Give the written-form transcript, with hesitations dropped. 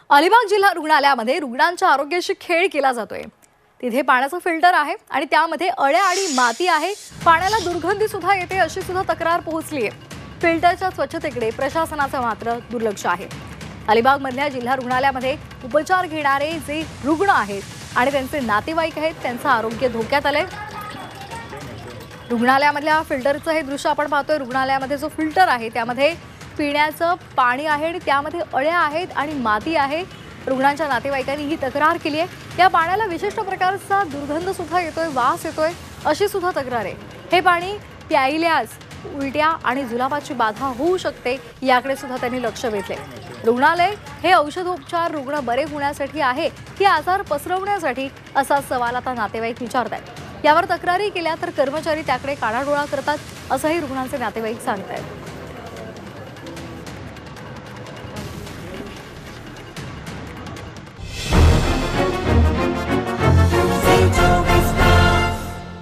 अलिबाग जिल्हा रुग्णालयामध्ये रुग्णांच्या आरोग्याशी खेळ केला जातोय। तिथे पाण्याचं फिल्टर आहे आणि त्यामध्ये अळ्या आणि माती आहे। पाण्याला दुर्गंधी सुद्धा येते अशी सुद्धा तक्रार पोहोचली आहे। फिल्टरच्या स्वच्छतेकडे प्रशासनाचं मात्र दुर्लक्ष आहे। अलिबाग मधल्या जिल्हा रुग्णालयामध्ये उपचार घेणारे जे रुग्ण आहेत आणि त्यांचे नातेवाईक आहेत त्यांचं आरोग्य धोक्यात आलंय। रुग्णालयामधल्या फिल्टरचं हे दृश्य आपण पाहतोय। रुग्णालयामध्ये जो फिल्टर आहे त्यामध्ये पिण्याचं पाणी आहे आणि त्यामध्ये अळ्या आहेत आणि माती आहे। रुग्णांच्या नातेवाईकांनी ही तक्रार केली आहे। या पाण्याला विशिष्ट प्रकारचा दुर्गंध सुद्धा येतोय, वास येतोय अशी सुद्धा तक्रार आहे। हे पाणी प्यायल्यास उलट्या आणि जुलाबाची बाधा होऊ शकते याकडे सुद्धा त्यांनी लक्ष वेधले। रुग्णालय हे औषधोपचार रुग्ण बरे होण्यासाठी आहे की आजार पसरवण्यासाठी असा सवाल आता नातेवाईक विचारतात। यावर तक्रारी केल्या तर कर्मचारी त्याकडे कानाडोळा करतात असंही रुग्णांचे नातेवाईक सांगतात।